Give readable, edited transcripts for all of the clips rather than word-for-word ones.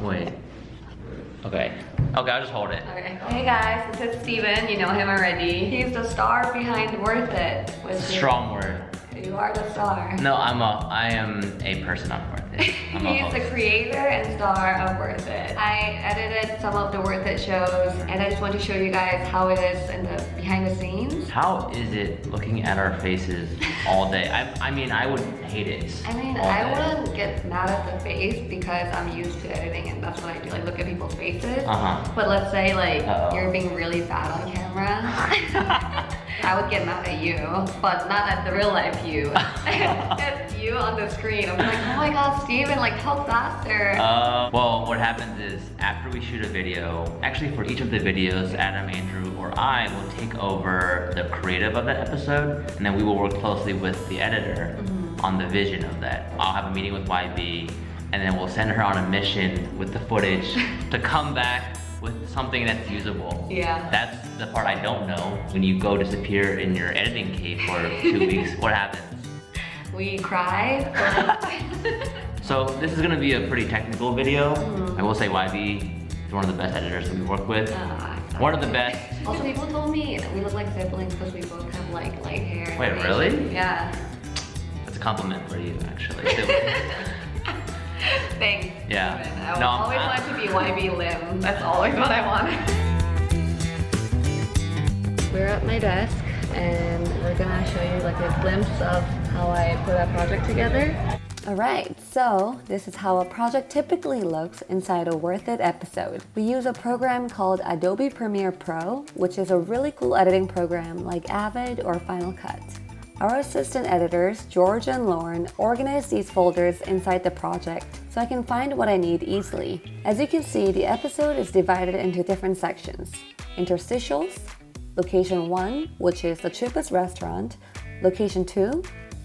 Wait. Okay, I'll just hold it. Okay. Hey guys, this is Steven. You know him already. He's the star behind Worth It. Strong word. You are the star. No, I am a person on Worth It. He's the creator and star of Worth It. I edited some of the Worth It shows, and I just want to show you guys how it is in the behind the scenes. How is it looking at our faces all day? I mean, I would hate it. I wouldn't get mad at the face because I'm used to editing and that's what I do, like look at people's faces. But let's say like you're being really bad on camera. I would get mad at you, but not at the real life you. It's you on the screen. I'm like, oh my god, Steven, like talk faster. Well, what happens is after we shoot a video, actually for each of the videos, Adam, Andrew, or I will take over the creative of that episode, and then we will work closely with the editor on the vision of that. I'll have a meeting with YB, and then we'll send her on a mission with the footage to come back with something that's usable. Yeah. That's the part I don't know. When you go disappear in your editing cave for 2 weeks, what happens? We cry. So this is gonna be a pretty technical video. I will say YB is one of the best editors that we work with. One of the best. Also, people told me that we look like siblings because we both have like light hair. Wait, really? Yeah. That's a compliment for you, actually. Thanks. Yeah. I always wanted to be YB Lim. That's always what I wanted. We're at my desk and we're gonna show you like a glimpse of how I put a project together. Alright, so this is how a project typically looks inside a Worth It episode. We use a program called Adobe Premiere Pro, which is a really cool editing program like Avid or Final Cut. Our assistant editors, George and Lauren, organize these folders inside the project so I can find what I need easily. As you can see, the episode is divided into different sections. Interstitials, Location 1, which is the cheapest restaurant, Location 2,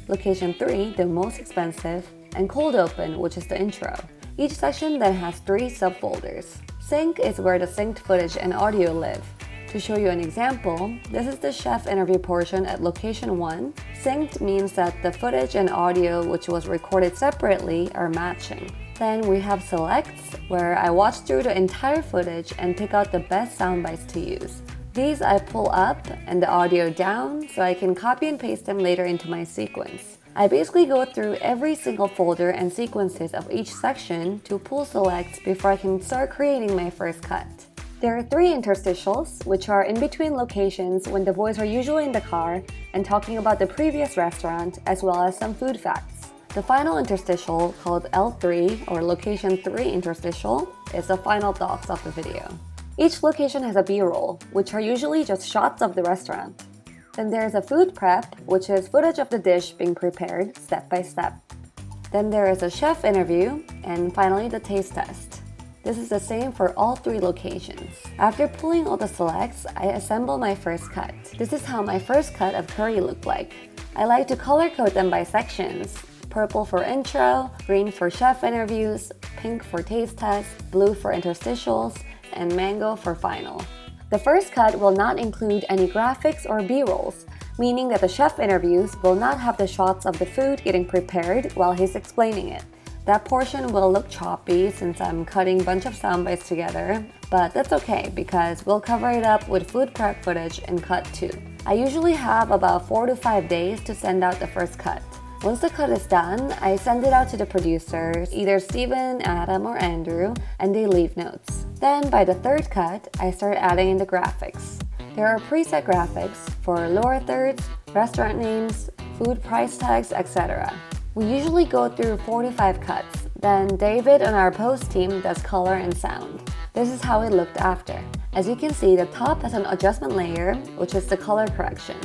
Location 3, the most expensive, and Cold Open, which is the intro. Each section then has 3 subfolders. Sync is where the synced footage and audio live. To show you an example, this is the chef interview portion at Location 1. Synced means that the footage and audio which was recorded separately are matching. Then we have selects, where I watch through the entire footage and pick out the best sound bites to use. These I pull up and the audio down so I can copy and paste them later into my sequence. I basically go through every single folder and sequences of each section to pull selects before I can start creating my first cut. There are 3 interstitials, which are in between locations when the boys are usually in the car and talking about the previous restaurant as well as some food facts. The final interstitial, called L3 or Location 3 interstitial, is the final thoughts of the video. Each location has a B-roll, which are usually just shots of the restaurant. Then there is a food prep, which is footage of the dish being prepared step by step. Then there is a chef interview, and finally the taste test. This is the same for all 3 locations. After pulling all the selects, I assemble my first cut. This is how my first cut of curry looked like. I like to color code them by sections. Purple for intro, green for chef interviews, pink for taste test, blue for interstitials, and mango for final. The first cut will not include any graphics or B-rolls, meaning that the chef interviews will not have the shots of the food getting prepared while he's explaining it. That portion will look choppy since I'm cutting a bunch of sound bites together, but that's okay because we'll cover it up with food prep footage in cut 2. I usually have about 4 to 5 days to send out the first cut. Once the cut is done, I send it out to the producers, either Steven, Adam, or Andrew, and they leave notes. Then by the 3rd cut, I start adding in the graphics. There are preset graphics for lower thirds, restaurant names, food price tags, etc. We usually go through 4 to 5 cuts. Then David on our post team does color and sound. This is how it looked after. As you can see, the top has an adjustment layer, which is the color correction.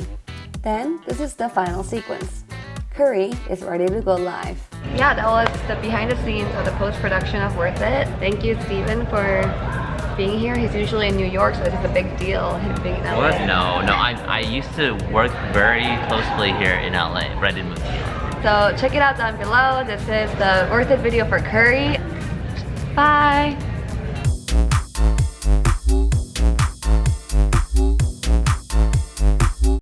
Then this is the final sequence. Curry is ready to go live. Yeah, that was the behind the scenes of the post-production of Worth It. Thank you, Steven, for being here. He's usually in New York, so this is a big deal, him being in LA. What? No, I used to work very closely here in LA, but I didn't move here. So check it out down below. This is the Worth It video for Curry. Bye!